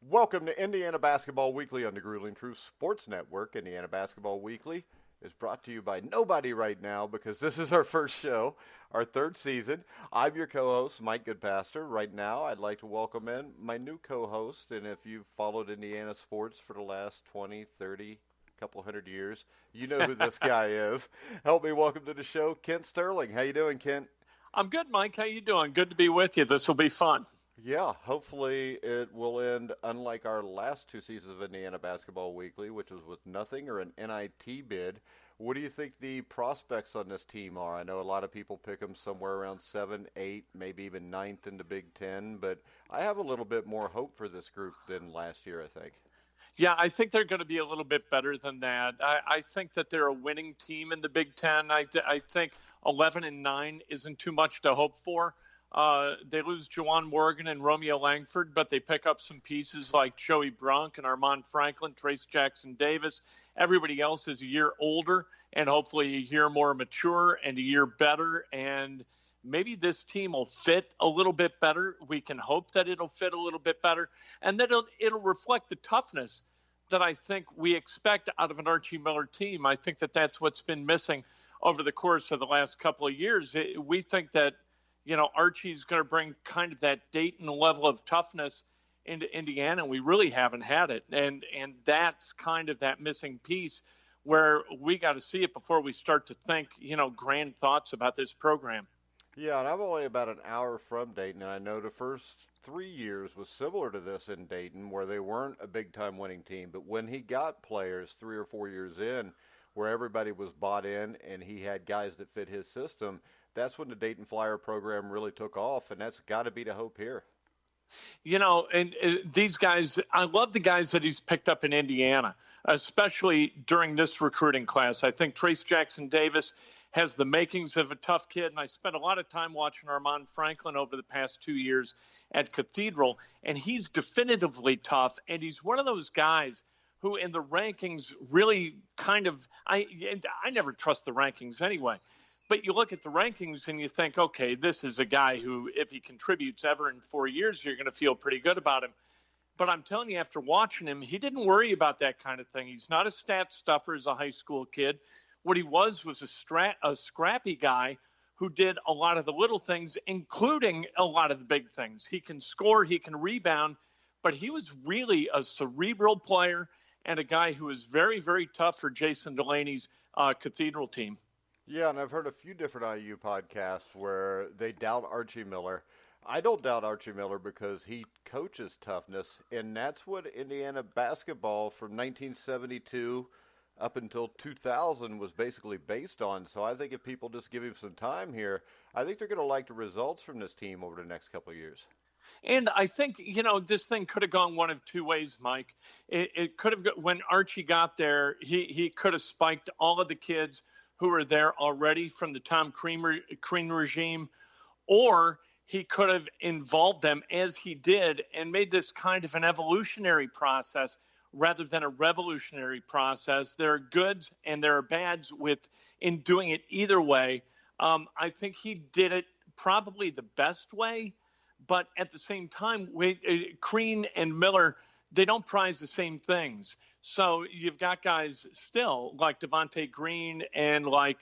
Welcome to Indiana Basketball Weekly on the Grueling Truth Sports Network. Indiana Basketball Weekly is brought to you by nobody right now because this is our first show, our third season. I'm your co-host, Mike Goodpaster. Right now, I'd like to welcome in my new co-host, and if you've followed Indiana sports for the last 20, 30, couple hundred years, you know who this guy is. Help me welcome to the show, Kent Sterling. How you doing, Kent? I'm good, Mike. How you doing? Good to be with you. This will be fun. Yeah, hopefully it will end unlike our last two seasons of Indiana Basketball Weekly, which was with nothing or an NIT bid. What do you think the prospects on this team are? I know a lot of people pick them somewhere around 7, 8, maybe even ninth in the Big Ten, but I have a little bit more hope for this group than last year, I think. Yeah, I think they're going to be a little bit better than that. I think that they're a winning team in the Big Ten. I think 11-9 isn't too much to hope for. They lose Juwan Morgan and Romeo Langford, but they pick up some pieces like Joey Bronk and Armand Franklin, Trace Jackson Davis. Everybody else is a year older and hopefully a year more mature and a year better. And maybe this team will fit a little bit better. We can hope that it'll fit a little bit better and that it'll reflect the toughness that I think we expect out of an Archie Miller team. I think that that's what's been missing over the course of the last couple of years. We think that Archie's going to bring kind of that Dayton level of toughness into Indiana. We really haven't had it. And that's kind of that missing piece where we got to see it before we start to think, grand thoughts about this program. Yeah, and I'm only about an hour from Dayton, and I know the first 3 years was similar to this in Dayton, where they weren't a big-time winning team. But when he got players 3 or 4 years in, where everybody was bought in and he had guys that fit his system, that's when the Dayton Flyer program really took off, and that's got to be the hope here. And these guys, I love the guys that he's picked up in Indiana, especially during this recruiting class. I think Trace Jackson Davis has the makings of a tough kid, and I spent a lot of time watching Armand Franklin over the past 2 years at Cathedral, and he's definitively tough, and he's one of those guys who in the rankings really kind of – I never trust the rankings anyway. But you look at the rankings and you think, okay, this is a guy who, if he contributes ever in 4 years, you're going to feel pretty good about him. But I'm telling you, after watching him, he didn't worry about that kind of thing. He's not a stat stuffer as a high school kid. What he was a scrappy guy who did a lot of the little things, including a lot of the big things. He can score, he can rebound, but he was really a cerebral player and a guy who was very, very tough for Jason Delaney's Cathedral team. Yeah, and I've heard a few different IU podcasts where they doubt Archie Miller. I don't doubt Archie Miller because he coaches toughness, and that's what Indiana basketball from 1972 up until 2000 was basically based on. So I think if people just give him some time here, I think they're going to like the results from this team over the next couple of years. And I think, this thing could have gone one of two ways, Mike. It could have, when Archie got there, he could have spiked all of the kids who were there already from the Tom Crean regime, or he could have involved them as he did and made this kind of an evolutionary process rather than a revolutionary process. There are goods and there are bads in doing it either way. I think he did it probably the best way, but at the same time, Crean and Miller, they don't prize the same things. So you've got guys still like Devante Green and like,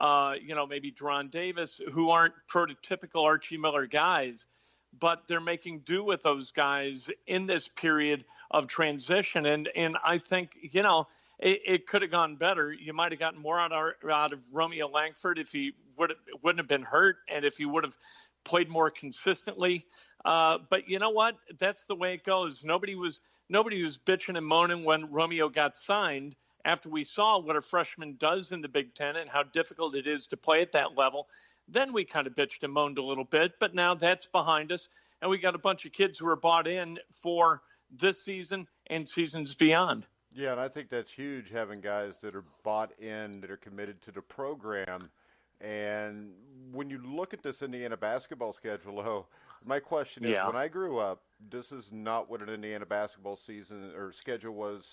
maybe Deron Davis who aren't prototypical Archie Miller guys, but they're making do with those guys in this period of transition. And I think, it could have gone better. You might have gotten more out of Romeo Langford if he wouldn't have been hurt and if he would have played more consistently. But you know what? That's the way it goes. Nobody was bitching and moaning when Romeo got signed after we saw what a freshman does in the Big Ten and how difficult it is to play at that level. Then we kind of bitched and moaned a little bit, but now that's behind us. And we got a bunch of kids who are bought in for this season and seasons beyond. Yeah, and I think that's huge, having guys that are bought in, that are committed to the program. And when you look at this Indiana basketball schedule, My question is, Yeah. when I grew up, this is not what an Indiana basketball season or schedule was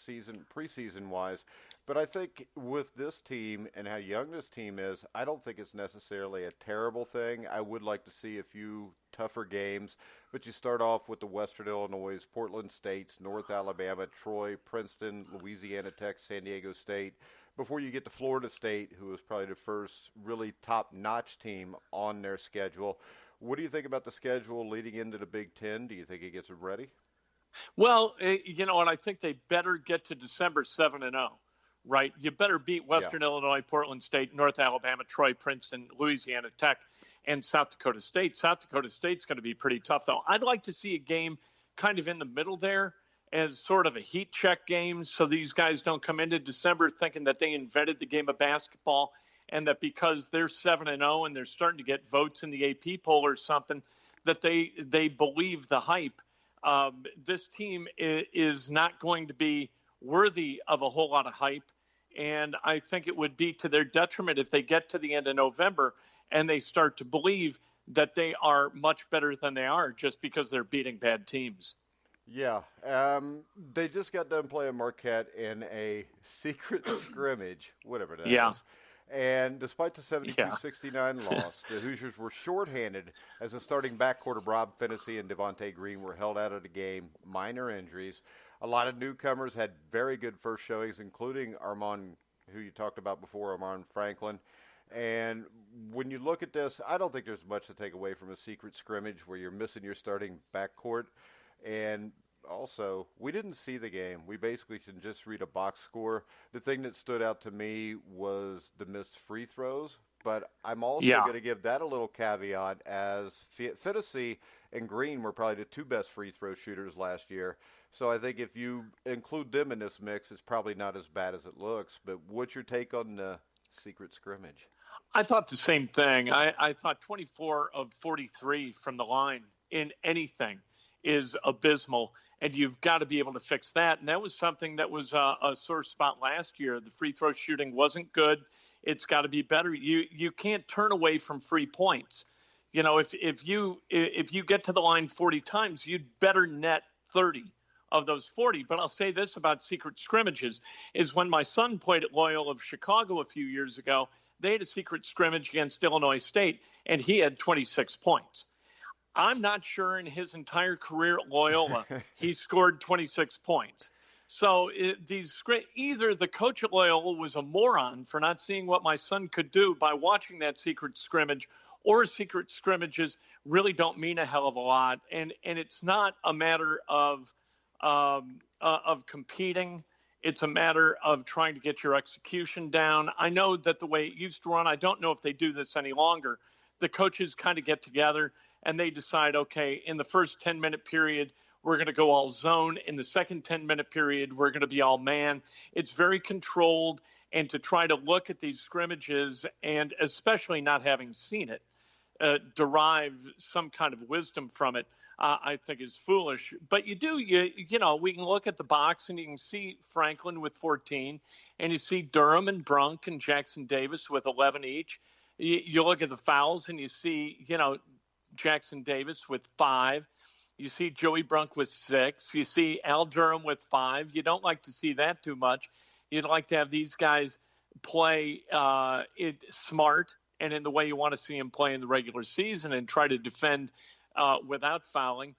preseason wise. But I think with this team and how young this team is, I don't think it's necessarily a terrible thing. I would like to see a few tougher games, but you start off with the Western Illinois, Portland States, North Alabama, Troy, Princeton, Louisiana Tech, San Diego State, before you get to Florida State, who was probably the first really top-notch team on their schedule. What do you think about the schedule leading into the Big Ten? Do you think it gets them ready? Well, and I think they better get to December 7-0, right? You better beat Western Illinois, Portland State, North Alabama, Troy, Princeton, Louisiana Tech, and South Dakota State. South Dakota State's going to be pretty tough, though. I'd like to see a game kind of in the middle there as sort of a heat check game, so these guys don't come into December thinking that they invented the game of basketball, and that because they're 7-0 and they're starting to get votes in the AP poll or something, that they believe the hype. This team is not going to be worthy of a whole lot of hype, and I think it would be to their detriment if they get to the end of November and they start to believe that they are much better than they are just because they're beating bad teams. Yeah, they just got done playing Marquette in a secret scrimmage, whatever that is. And despite the 72-69 loss, the Hoosiers were shorthanded as the starting backcourt of Rob Phinisee and Devante Green were held out of the game, minor injuries. A lot of newcomers had very good first showings, including Armand, who you talked about before, Armand Franklin. And when you look at this, I don't think there's much to take away from a secret scrimmage where you're missing your starting backcourt. And also, we didn't see the game. We basically can just read a box score. The thing that stood out to me was the missed free throws, but I'm also going to give that a little caveat as Phinisee and Green were probably the two best free throw shooters last year. So I think if you include them in this mix, it's probably not as bad as it looks. But what's your take on the secret scrimmage? I thought the same thing. I thought 24 of 43 from the line in anything is abysmal, and you've got to be able to fix that. And that was something that was a sore spot last year. The free throw shooting wasn't good. It's got to be better. You can't turn away from free points. You know, if you get to the line 40 times, you'd better net 30 of those 40. But I'll say this about secret scrimmages is when my son played at Loyola of Chicago a few years ago, they had a secret scrimmage against Illinois State, and he had 26 points. I'm not sure in his entire career at Loyola he scored 26 points. So either the coach at Loyola was a moron for not seeing what my son could do by watching that secret scrimmage, or secret scrimmages really don't mean a hell of a lot. And it's not a matter of competing. It's a matter of trying to get your execution down. I know that the way it used to run, I don't know if they do this any longer. The coaches kind of get together and they decide, okay, in the first 10-minute period, we're going to go all zone. In the second 10-minute period, we're going to be all man. It's very controlled. And to try to look at these scrimmages, and especially not having seen it, derive some kind of wisdom from it, I think is foolish. But we can look at the box and you can see Franklin with 14, and you see Durham and Bronk and Jackson Davis with 11 each. You look at the fouls and you see, Jackson Davis with 5. You see Joey Bronk with 6. You see Al Durham with 5. You don't like to see that too much. You'd like to have these guys play it smart and in the way you want to see them play in the regular season and try to defend without fouling.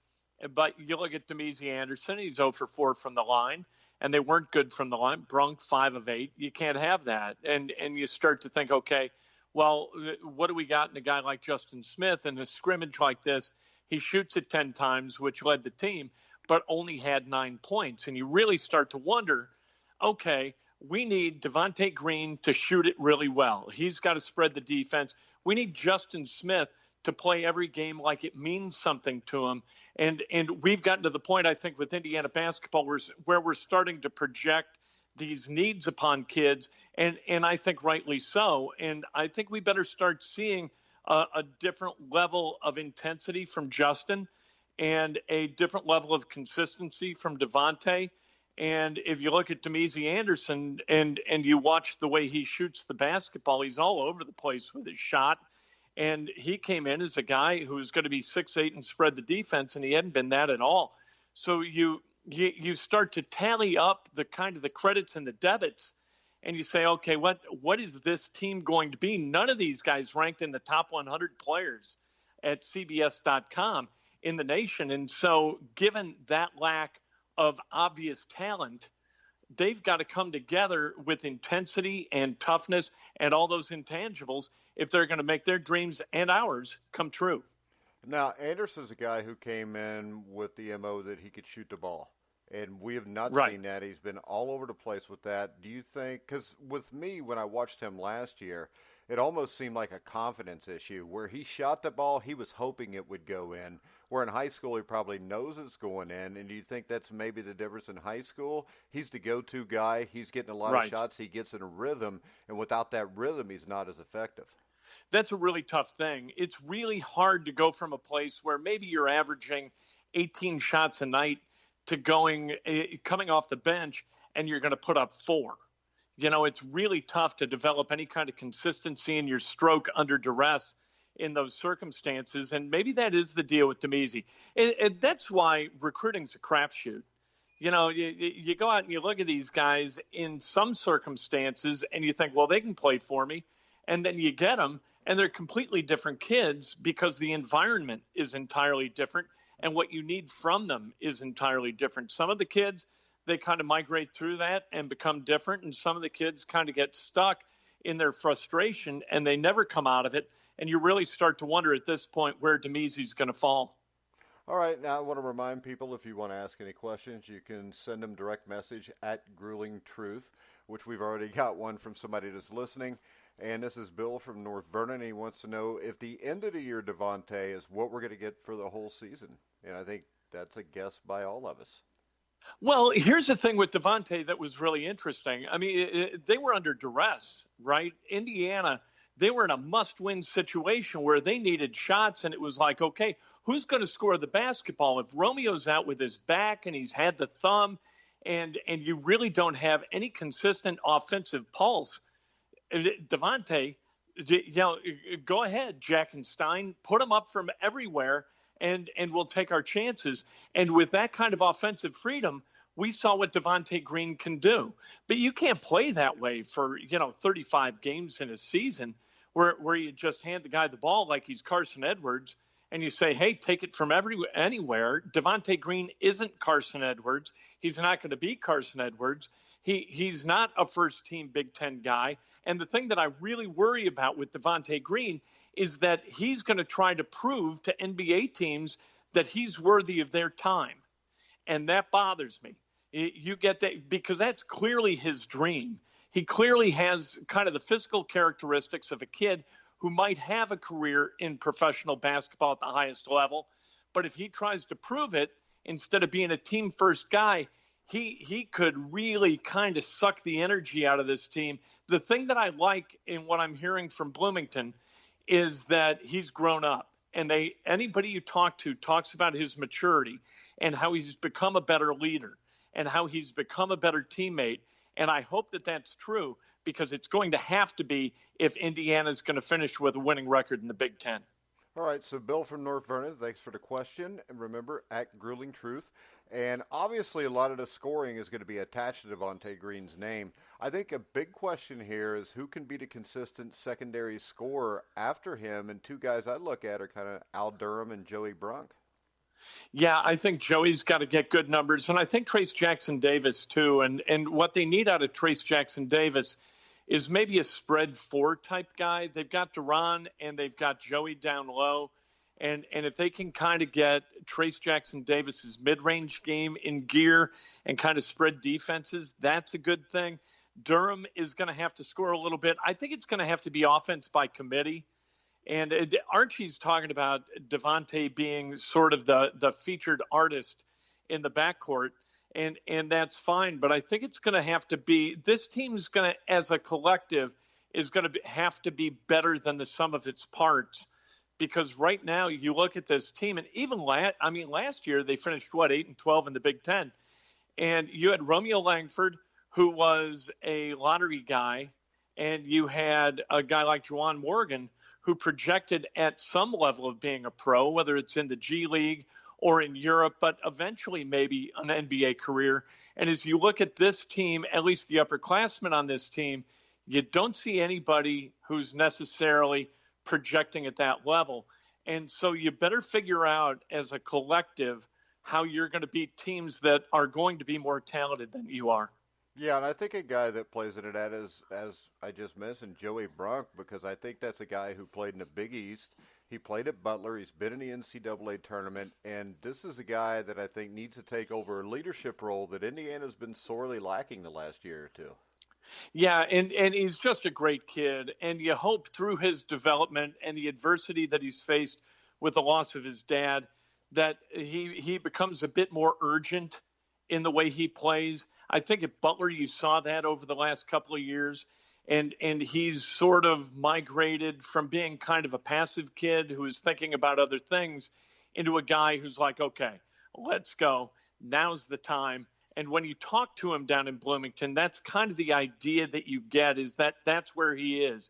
But you look at Demezy Anderson, he's 0 for 4 from the line, and they weren't good from the line. Bronk 5 of 8. You can't have that. And you start to think, okay, well, what do we got in a guy like Justin Smith in a scrimmage like this? He shoots it 10 times, which led the team, but only had 9 points. And you really start to wonder, okay, we need Devante Green to shoot it really well. He's got to spread the defense. We need Justin Smith to play every game like it means something to him. And we've gotten to the point, I think, with Indiana basketball where we're starting to project these needs upon kids, and I think rightly so. And I think we better start seeing a different level of intensity from Justin and a different level of consistency from Devante. And if you look at Demezy Anderson and you watch the way he shoots the basketball, he's all over the place with his shot. And he came in as a guy who was going to be 6'8" and spread the defense, and he hadn't been that at all. So you start to tally up the kind of the credits and the debits, and you say, okay, what is this team going to be? None of these guys ranked in the top 100 players at CBS.com in the nation. And so given that lack of obvious talent, they've got to come together with intensity and toughness and all those intangibles if they're going to make their dreams and ours come true. Now, Anderson's a guy who came in with the MO that he could shoot the ball. And we have not seen that. He's been all over the place with that. Do you think, because with me, when I watched him last year, it almost seemed like a confidence issue where he shot the ball, he was hoping it would go in, where in high school he probably knows it's going in. And do you think that's maybe the difference in high school? He's the go-to guy. He's getting a lot of shots. He gets in a rhythm. And without that rhythm, he's not as effective. That's a really tough thing. It's really hard to go from a place where maybe you're averaging 18 shots a night to coming off the bench and you're going to put up 4. You know, it's really tough to develop any kind of consistency in your stroke under duress in those circumstances. And maybe that is the deal with Demezi. That's why recruiting's a crapshoot. You know, you go out and you look at these guys in some circumstances and you think, well, they can play for me. And then you get them and they're completely different kids because the environment is entirely different. And what you need from them is entirely different. Some of the kids, they kind of migrate through that and become different. And some of the kids kind of get stuck in their frustration and they never come out of it. And you really start to wonder at this point where Demezi's going to fall. All right. Now I want to remind people, if you want to ask any questions, you can send them direct message at Grueling Truth, which we've already got one from somebody that's listening. And this is Bill from North Vernon. He wants to know if the end of the year Devante is what we're going to get for the whole season. And I think that's a guess by all of us. Well, here's the thing with Devante that was really interesting. I mean, they were under duress, right? Indiana, they were in a must-win situation where they needed shots, and it was like, okay, who's going to score the basketball? If Romeo's out with his back and he's had the thumb, and you really don't have any consistent offensive pulse, Devante, go ahead, Jack and Stein, put him up from everywhere, and we'll take our chances. And with that kind of offensive freedom, we saw what Devante Green can do. But you can't play that way for, 35 games in a season where you just hand the guy the ball like he's Carson Edwards and you say, hey, take it from anywhere. Devante Green isn't Carson Edwards. He's not going to be Carson Edwards. He's not a first-team Big Ten guy. And the thing that I really worry about with Devante Green is that he's going to try to prove to NBA teams that he's worthy of their time. And that bothers me. You get that because that's clearly his dream. He clearly has kind of the physical characteristics of a kid who might have a career in professional basketball at the highest level. But if he tries to prove it, instead of being a team-first guy, he could really kind of suck the energy out of this team. The thing that I like in what I'm hearing from Bloomington is that he's grown up. And anybody you talk to talks about his maturity and how he's become a better leader and how he's become a better teammate. And I hope that that's true because it's going to have to be if Indiana's going to finish with a winning record in the Big Ten. All right, so Bill from North Vernon, thanks for the question. And remember, at Grueling Truth. And obviously a lot of the scoring is going to be attached to Devante Green's name. I think a big question here is who can be the consistent secondary scorer after him. And two guys I look at are kind of Al Durham and Joey Bronk. Yeah, I think Joey's got to get good numbers. And I think Trace Jackson Davis, too. And what they need out of Trace Jackson Davis is maybe a spread 4 type guy. They've got Duran and they've got Joey down low. And if they can kind of get Trace Jackson Davis's mid-range game in gear and kind of spread defenses, that's a good thing. Durham is going to have to score a little bit. I think it's going to have to be offense by committee. And Archie's talking about Devante being sort of the featured artist in the backcourt, and that's fine. But I think it's going to have to be – this team's going to, as a collective, is going to have to be better than the sum of its parts. Because right now you look at this team, and even last year they finished, 8-12 in the Big Ten. And you had Romeo Langford, who was a lottery guy, and you had a guy like Juwan Morgan, who projected at some level of being a pro, whether it's in the G League or in Europe, but eventually maybe an NBA career. And as you look at this team, at least the upperclassmen on this team, you don't see anybody who's necessarily projecting at that level. And so you better figure out as a collective how you're going to beat teams that are going to be more talented than you are. Yeah, and I think a guy that plays into that is, as I just mentioned, Joey Bronk, because I think that's a guy who played in the Big East. He played at Butler. He's been in the NCAA tournament, and this is a guy that I think needs to take over a leadership role that Indiana's been sorely lacking the last year or two. Yeah, and he's just a great kid, and you hope through his development and the adversity that he's faced with the loss of his dad that he becomes a bit more urgent in the way he plays. I think at Butler you saw that over the last couple of years, and he's sort of migrated from being kind of a passive kid who is thinking about other things into a guy who's like, okay, let's go. Now's the time. And when you talk to him down in Bloomington, that's kind of the idea that you get, is that that's where he is.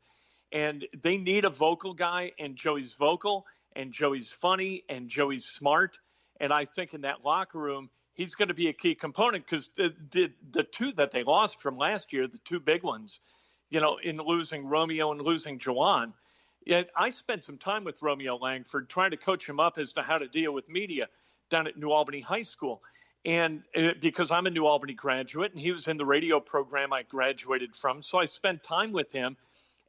And they need a vocal guy, and Joey's vocal, and Joey's funny, and Joey's smart. And I think in that locker room, he's going to be a key component, because the two that they lost from last year, the two big ones, you know, in losing Romeo and losing Jawan. Yet I spent some time with Romeo Langford trying to coach him up as to how to deal with media down at New Albany High School. And because I'm a New Albany graduate, and he was in the radio program I graduated from, so I spent time with him,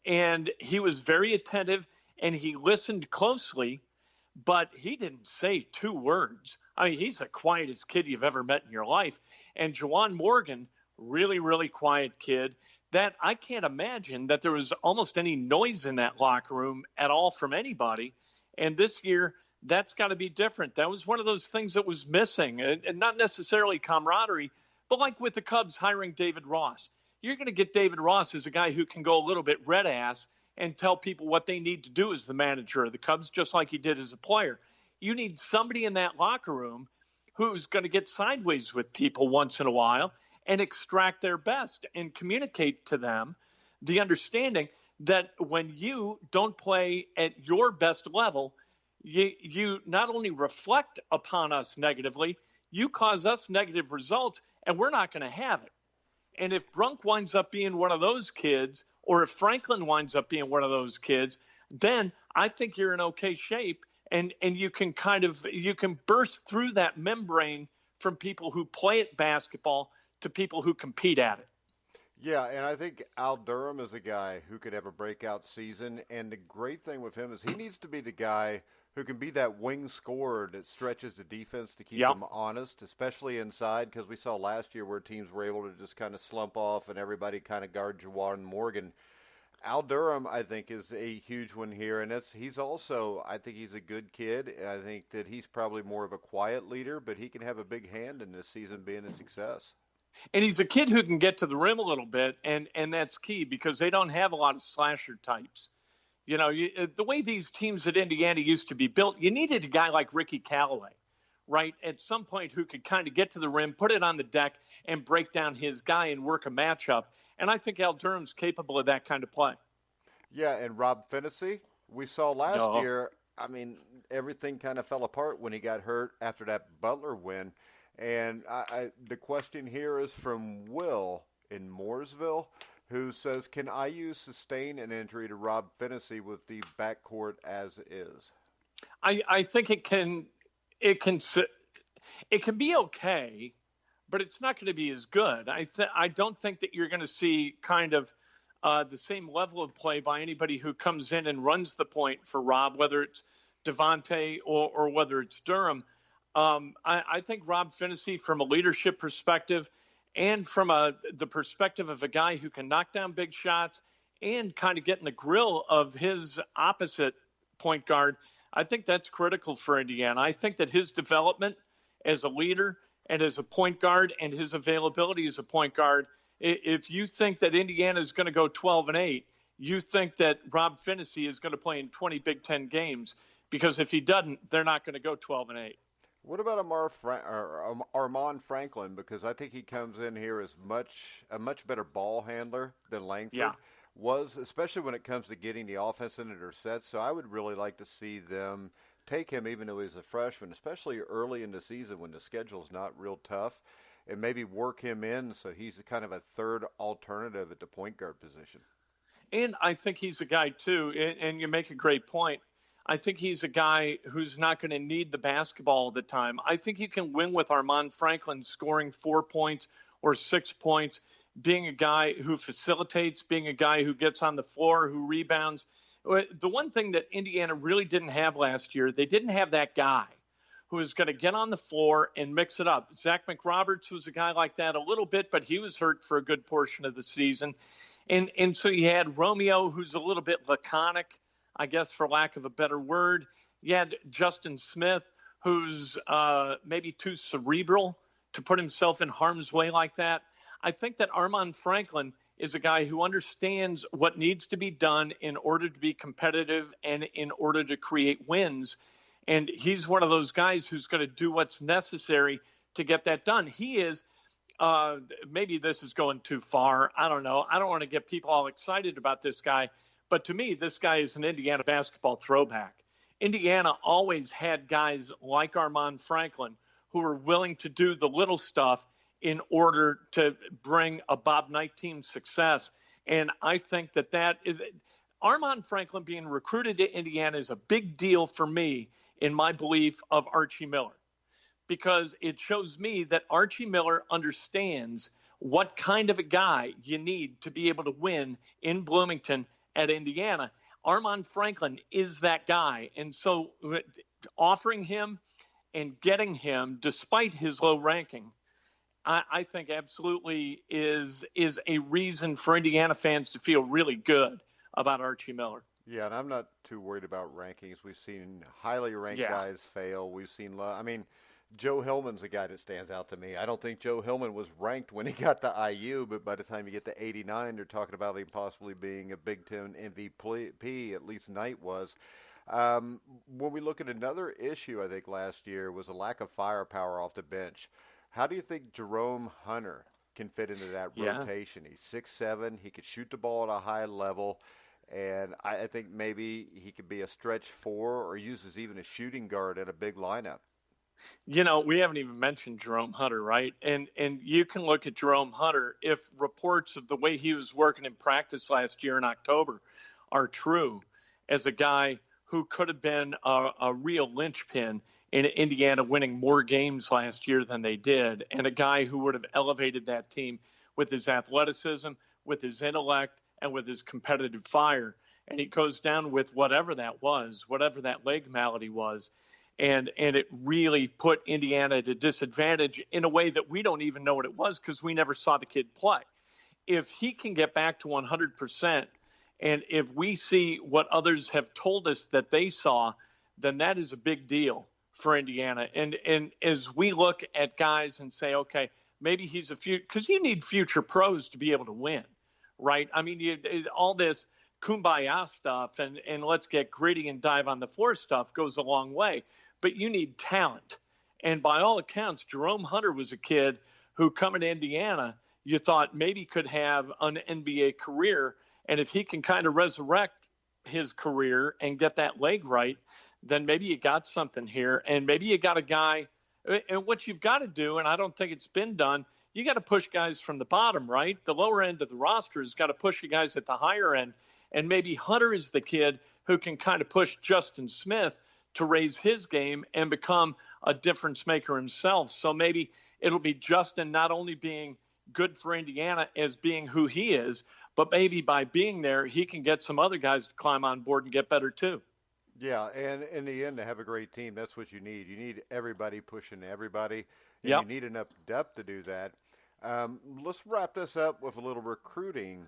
and he was very attentive, and he listened closely, but he didn't say two words. I mean, he's the quietest kid you've ever met in your life. And Juwan Morgan, really, really quiet kid, that I can't imagine that there was almost any noise in that locker room at all from anybody. And this year, that's got to be different. That was one of those things that was missing, and not necessarily camaraderie, but like with the Cubs hiring David Ross. You're going to get David Ross as a guy who can go a little bit red ass and tell people what they need to do as the manager of the Cubs, just like he did as a player. You need somebody in that locker room who's going to get sideways with people once in a while and extract their best and communicate to them the understanding that when you don't play at your best level, you not only reflect upon us negatively, you cause us negative results, and we're not going to have it. And if Bronk winds up being one of those kids, or if Franklin winds up being one of those kids, then I think you're in okay shape, and you can burst through that membrane from people who play at basketball to people who compete at it. Yeah, and I think Al Durham is a guy who could have a breakout season, and the great thing with him is he needs to be the guy who can be that wing scorer that stretches the defense to keep them honest, especially inside, because we saw last year where teams were able to just kind of slump off and everybody kind of guard Juwan Morgan. Al Durham, I think, is a huge one here, and he's also, I think he's a good kid. I think that he's probably more of a quiet leader, but he can have a big hand in this season being a success. And he's a kid who can get to the rim a little bit, and that's key, because they don't have a lot of slasher types. You know, the way these teams at Indiana used to be built, you needed a guy like Ricky Callaway, right, at some point, who could kind of get to the rim, put it on the deck, and break down his guy and work a matchup. And I think Al Durham's capable of that kind of play. Yeah, and Rob Finney, we saw last year, I mean, everything kind of fell apart when he got hurt after that Butler win. And the question here is from Will in Mooresville, who says, can IU sustain an injury to Rob Finney with the backcourt as is? I think it can be okay, but it's not going to be as good. I don't think that you're going to see kind of the same level of play by anybody who comes in and runs the point for Rob, whether it's Devante or whether it's Durham. I think Rob Finney, from a leadership perspective, and from the perspective of a guy who can knock down big shots and kind of get in the grill of his opposite point guard, I think that's critical for Indiana. I think that his development as a leader and as a point guard and his availability as a point guard, if you think that Indiana is going to go 12-8, you think that Rob Finney is going to play in 20 Big Ten games, because if he doesn't, they're not going to go 12-8. What about Armand Franklin? Because I think he comes in here as a much better ball handler than Langford. Yeah. was, especially when it comes to getting the offense into their sets. So I would really like to see them take him, even though he's a freshman, especially early in the season when the schedule's not real tough, and maybe work him in so he's kind of a third alternative at the point guard position. And I think he's a guy, too, and you make a great point. I think he's a guy who's not going to need the basketball all the time. I think you can win with Armand Franklin scoring 4 points or 6 points, being a guy who facilitates, being a guy who gets on the floor, who rebounds. The one thing that Indiana really didn't have last year, they didn't have that guy who was going to get on the floor and mix it up. Zach McRoberts was a guy like that a little bit, but he was hurt for a good portion of the season. And so you had Romeo, who's a little bit laconic, I guess, for lack of a better word. You had Justin Smith, who's maybe too cerebral to put himself in harm's way like that. I think that Armand Franklin is a guy who understands what needs to be done in order to be competitive and in order to create wins. And he's one of those guys who's going to do what's necessary to get that done. He is, maybe this is going too far. I don't know. I don't want to get people all excited about this guy. But to me, this guy is an Indiana basketball throwback. Indiana always had guys like Armand Franklin who were willing to do the little stuff in order to bring a Bob Knight team success. And I think that Armand Franklin being recruited to Indiana is a big deal for me in my belief of Archie Miller, because it shows me that Archie Miller understands what kind of a guy you need to be able to win in Bloomington at Indiana. Armand Franklin is that guy. And so offering him and getting him, despite his low ranking, I think absolutely is a reason for Indiana fans to feel really good about Archie Miller. Yeah, and I'm not too worried about rankings. We've seen highly ranked guys fail. We've seen, Joe Hillman's a guy that stands out to me. I don't think Joe Hillman was ranked when he got to IU, but by the time you get to 89, they're talking about him possibly being a Big Ten MVP, at least Knight was. When we look at another issue, I think last year was a lack of firepower off the bench. How do you think Jerome Hunter can fit into that rotation? He's 6'7". He could shoot the ball at a high level. And I think maybe he could be a stretch four or uses even a shooting guard in a big lineup. You know, we haven't even mentioned Jerome Hunter, right? And you can look at Jerome Hunter, if reports of the way he was working in practice last year in October are true, as a guy who could have been a real linchpin in Indiana winning more games last year than they did, and a guy who would have elevated that team with his athleticism, with his intellect, and with his competitive fire. And he goes down with whatever that was, whatever that leg malady was. And it really put Indiana at a disadvantage in a way that we don't even know what it was because we never saw the kid play. If he can get back to 100%, and if we see what others have told us that they saw, then that is a big deal for Indiana. And as we look at guys and say, okay, maybe he's a future, because you need future pros to be able to win, right? I mean, all this kumbaya stuff and let's get gritty and dive on the floor stuff goes a long way. But you need talent. And by all accounts, Jerome Hunter was a kid who, coming to Indiana, you thought maybe could have an NBA career. And if he can kind of resurrect his career and get that leg right, then maybe you got something here. And maybe you got a guy. And what you've got to do, and I don't think it's been done, you got to push guys from the bottom, right? The lower end of the roster has got to push you guys at the higher end. And maybe Hunter is the kid who can kind of push Justin Smith to raise his game and become a difference maker himself. So maybe it'll be Justin not only being good for Indiana as being who he is, but maybe by being there, he can get some other guys to climb on board and get better too. Yeah, and in the end, to have a great team, that's what you need. You need everybody pushing everybody, and you need enough depth to do that. Let's wrap this up with a little recruiting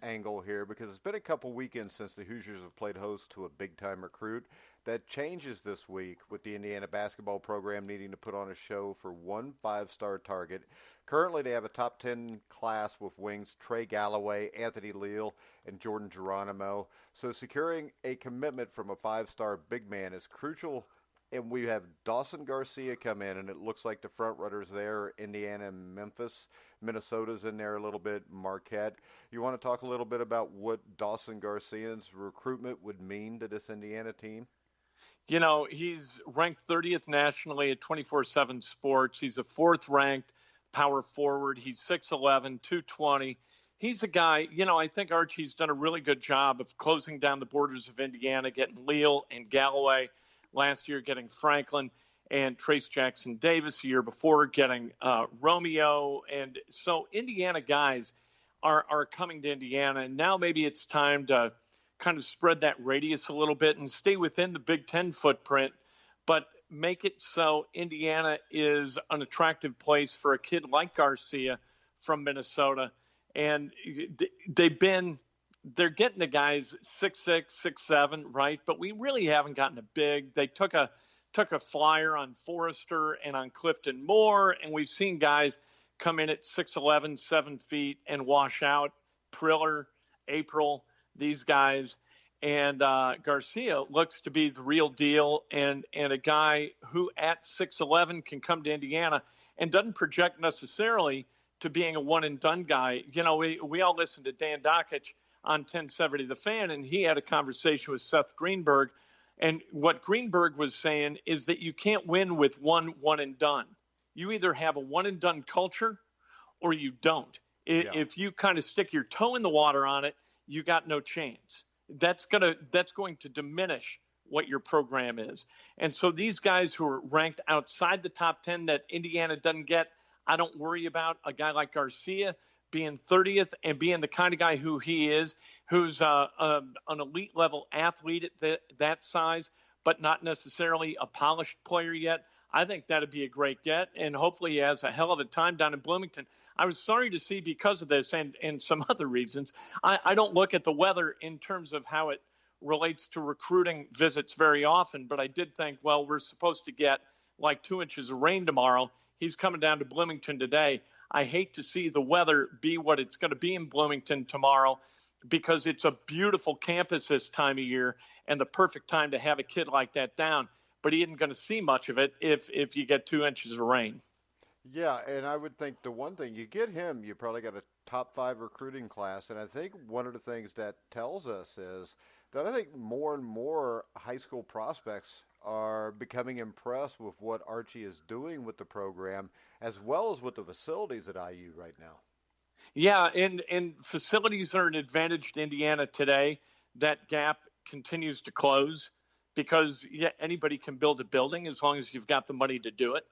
angle here, because it's been a couple weekends since the Hoosiers have played host to a big-time recruit. That changes this week with the Indiana basketball program needing to put on a show for one 5-star target. Currently, they have a top 10 class with wings Trey Galloway, Anthony Leal, and Jordan Geronimo. So securing a commitment from a 5-star big man is crucial and we have Dawson Garcia come in, and it looks like the front runners there, Indiana and Memphis. Minnesota's in there a little bit, Marquette. You want to talk a little bit about what Dawson Garcia's recruitment would mean to this Indiana team? You know, he's ranked 30th nationally at 24/7 Sports. He's a fourth-ranked power forward. He's 6'11", 220. He's a guy, you know, I think Archie's done a really good job of closing down the borders of Indiana, getting Leal and Galloway last year, getting Franklin and Trace Jackson Davis the year before, getting Romeo. And so Indiana guys are coming to Indiana, and now maybe it's time to kind of spread that radius a little bit and stay within the Big Ten footprint, but make it so Indiana is an attractive place for a kid like Garcia from Minnesota. And they're getting the guys 6'6", 6'7", right? But we really haven't gotten a big. They took a flyer on Forrester and on Clifton Moore, and we've seen guys come in at 6'11", 7 feet and wash out. Priller, April, these guys. And Garcia looks to be the real deal, and a guy who at 6'11" can come to Indiana and doesn't project necessarily to being a one-and-done guy. You know, we all listened to Dan Dockich on 1070 The Fan, and he had a conversation with Seth Greenberg. And what Greenberg was saying is that you can't win with one-and-done. You either have a one-and-done culture or you don't. Yeah. If you kind of stick your toe in the water on it, you got no chance. That's going to diminish what your program is. And so these guys who are ranked outside the top 10 that Indiana doesn't get, I don't worry about. A guy like Garcia being 30th and being the kind of guy who he is, who's an elite level athlete at that size, but not necessarily a polished player yet. I think that'd be a great get, and hopefully he has a hell of a time down in Bloomington. I was sorry to see, because of this and some other reasons, I don't look at the weather in terms of how it relates to recruiting visits very often, but I did think, well, we're supposed to get like 2 inches of rain tomorrow. He's coming down to Bloomington today. I hate to see the weather be what it's going to be in Bloomington tomorrow, because it's a beautiful campus this time of year and the perfect time to have a kid like that down. But he isn't going to see much of it if you get 2 inches of rain. Yeah, and I would think the one thing, you get him, you probably got a top 5 recruiting class. And I think one of the things that tells us is that I think more and more high school prospects are becoming impressed with what Archie is doing with the program, as well as with the facilities at IU right now. Yeah, and facilities are an advantage to Indiana today. That gap continues to close, because anybody can build a building as long as you've got the money to do it.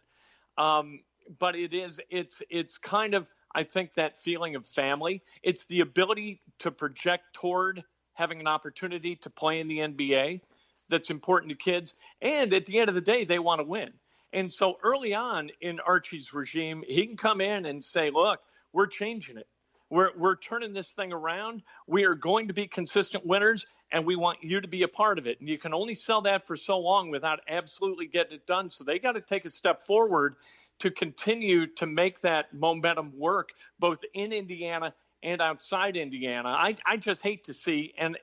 But it's kind of, I think, that feeling of family. It's the ability to project toward having an opportunity to play in the NBA that's important to kids. And at the end of the day, they want to win. And so early on in Archie's regime, he can come in and say, look, we're changing it. We're turning this thing around. We are going to be consistent winners, and we want you to be a part of it. And you can only sell that for so long without absolutely getting it done. So they got to take a step forward to continue to make that momentum work, both in Indiana and outside Indiana. I just hate to see, and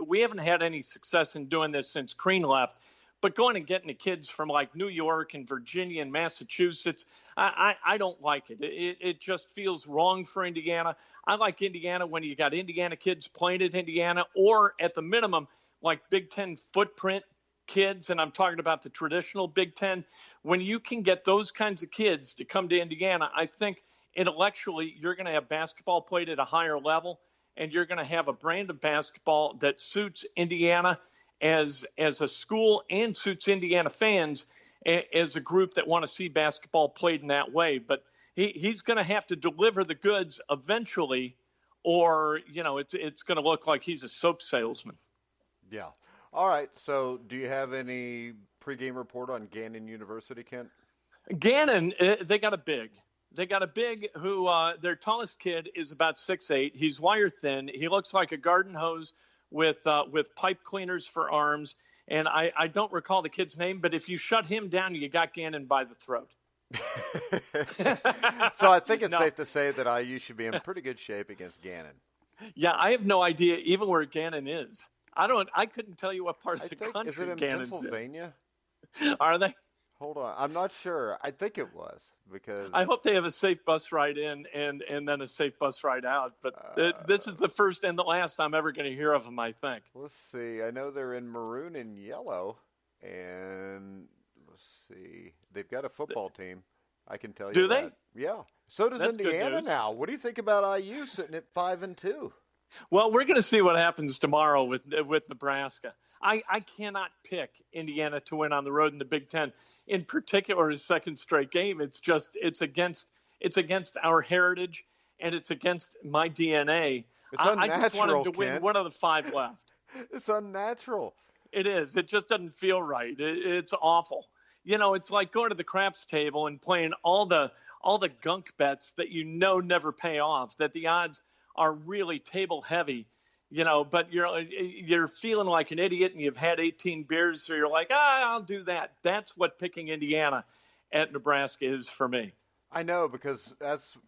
we haven't had any success in doing this since Crean left, but going and getting the kids from like New York and Virginia and Massachusetts, I don't like it. It just feels wrong for Indiana. I like Indiana when you got Indiana kids playing at Indiana, or at the minimum, like Big Ten footprint kids, and I'm talking about the traditional Big Ten. When you can get those kinds of kids to come to Indiana, I think intellectually you're going to have basketball played at a higher level, and you're going to have a brand of basketball that suits Indiana as a school and suits Indiana fans as a group that want to see basketball played in that way. But he's going to have to deliver the goods eventually, or, you know, it's going to look like he's a soap salesman. Yeah. All right. So do you have any pregame report on Gannon University, Kent? Gannon, they got a big. They got a big who their tallest kid is about 6'8". He's wire thin. He looks like a garden hose with pipe cleaners for arms. And I don't recall the kid's name, but if you shut him down, you got Gannon by the throat. So I think it's safe to say that IU should be in pretty good shape against Gannon. Yeah, I have no idea even where Gannon is. I couldn't tell you what part of the country is it in Gannon's Pennsylvania? Are they? Hold on. I'm not sure. I think it was because I hope they have a safe bus ride in and then a safe bus ride out. But this is the first and the last I'm ever going to hear of them, I think. let's see. I know they're in maroon and yellow, and let's see. They've got a football team. I can tell you Do that. they? Yeah. So does That's good Indiana news. now. What do you think about IU sitting at 5-2? Well, we're going to see what happens tomorrow with Nebraska. I cannot pick Indiana to win on the road in the Big Ten, in particular, his second straight game. It's against our heritage, and it's against my DNA. It's I just want him to unnatural, win Ken. one of the 5 left. It's unnatural. It is. It just doesn't feel right. It's awful. It's like going to the craps table and playing all the gunk bets that never pay off, that the odds are really table heavy, but you're feeling like an idiot and you've had 18 beers, so you're like, I'll do that. That's what picking Indiana at Nebraska is for me. I know because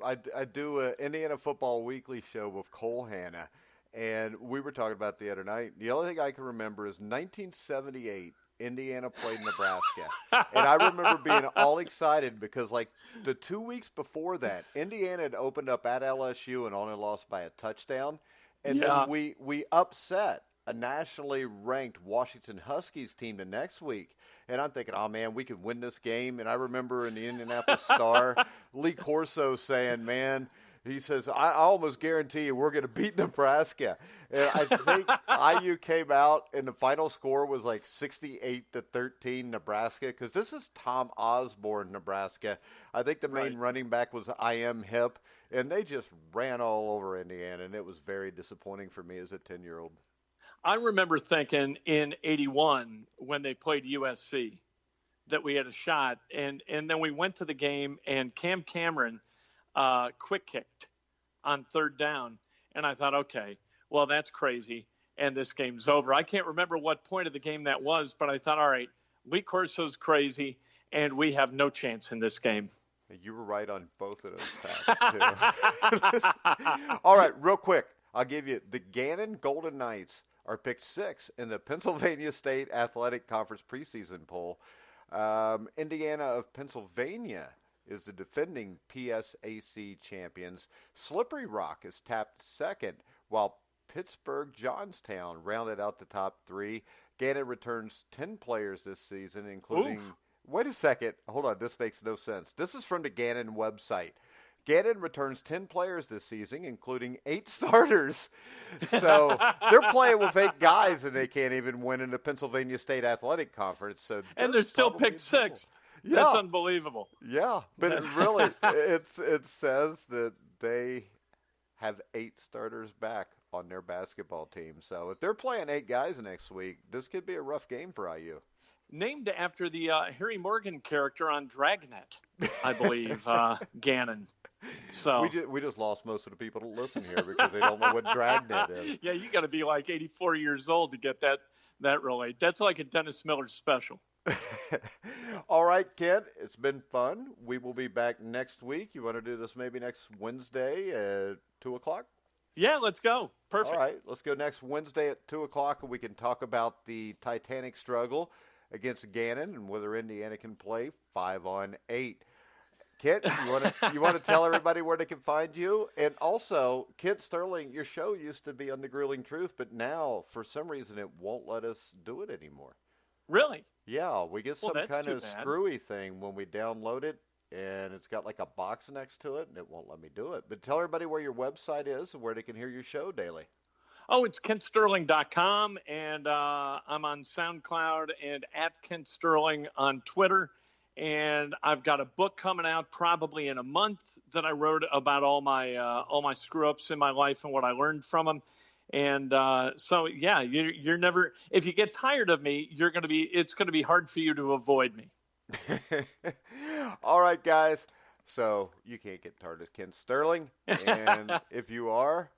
I do an Indiana Football Weekly show with Cole Hanna, and we were talking about the other night. The only thing I can remember is 1978. Indiana played Nebraska. And I remember being all excited because, like, the 2 weeks before that, Indiana had opened up at LSU and only lost by a touchdown. And then we upset a nationally ranked Washington Huskies team the next week. And I'm thinking, oh, man, we can win this game. And I remember in the Indianapolis Star, Lee Corso saying, man, he says, I almost guarantee you we're going to beat Nebraska. And I think IU came out and the final score was like 68-13 Nebraska, because this is Tom Osborne, Nebraska. I think the main running back was I.M. Hip, and they just ran all over Indiana, and it was very disappointing for me as a 10-year-old. I remember thinking in 81 when they played USC that we had a shot, and then we went to the game, and Cam Cameron quick kicked on 3rd down. And I thought, okay, well, that's crazy. And this game's over. I can't remember what point of the game that was, but I thought, all right, Lee Corso's crazy and we have no chance in this game. You were right on both of those facts, too. All right, real quick. I'll give you the Gannon Golden Knights are picked 6th in the Pennsylvania State Athletic Conference preseason poll. Indiana of Pennsylvania is the defending PSAC champions. Slippery Rock is tapped 2nd, while Pittsburgh Johnstown rounded out the top 3. Gannon returns 10 players this season, including... Oof. Wait a second. Hold on. This makes no sense. This is from the Gannon website. Gannon returns 10 players this season, including 8 starters. So they're playing with 8 guys, and they can't even win in the Pennsylvania State Athletic Conference. So and they're still picked 6th. Yeah. That's unbelievable. Yeah, but it really, it says that they have 8 starters back on their basketball team. So if they're playing 8 guys next week, this could be a rough game for IU. Named after the Harry Morgan character on Dragnet, I believe, Gannon. So we just lost most of the people that listen here because they don't know what Dragnet is. Yeah, you got to be like 84 years old to get that relate. That's like a Dennis Miller special. All right, Kent, it's been fun. We will be back next week. You want to do this maybe next Wednesday at 2 o'clock? Yeah, let's go. Perfect. All right, let's go next Wednesday at 2 o'clock, and we can talk about the Titanic struggle against Gannon and whether Indiana can play 5-on-8. Kent, you want to tell everybody where they can find you? And also, Kent Sterling, your show used to be on The Grueling Truth, but now, for some reason, it won't let us do it anymore. Really? Yeah, we get some kind of screwy thing when we download it, and it's got like a box next to it, and it won't let me do it. But tell everybody where your website is and where they can hear your show daily. Oh, it's KentSterling.com, and I'm on SoundCloud and at Kent Sterling on Twitter. And I've got a book coming out probably in a month that I wrote about all my screw-ups in my life and what I learned from them. And so, yeah, you're never – if you get tired of me, it's going to be hard for you to avoid me. All right, guys. So you can't get tired of Ken Sterling. And if you are,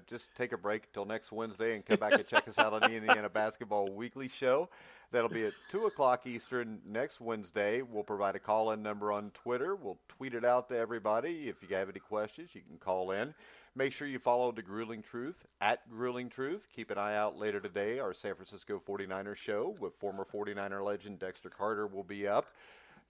Just take a break until next Wednesday and come back and check us out on the Indiana Basketball Weekly Show. That'll be at 2 o'clock Eastern next Wednesday. We'll provide a call-in number on Twitter. We'll tweet it out to everybody. If you have any questions, you can call in. Make sure you follow The Grueling Truth at Grueling Truth. Keep an eye out later today. Our San Francisco 49ers show with former 49er legend Dexter Carter will be up.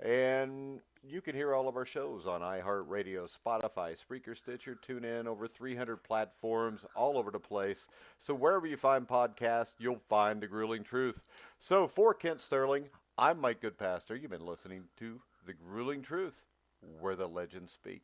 And you can hear all of our shows on iHeartRadio, Spotify, Spreaker, Stitcher, TuneIn, over 300 platforms all over the place. So wherever you find podcasts, you'll find The Grueling Truth. So for Kent Sterling, I'm Mike Goodpaster. You've been listening to The Grueling Truth, where the legends speak.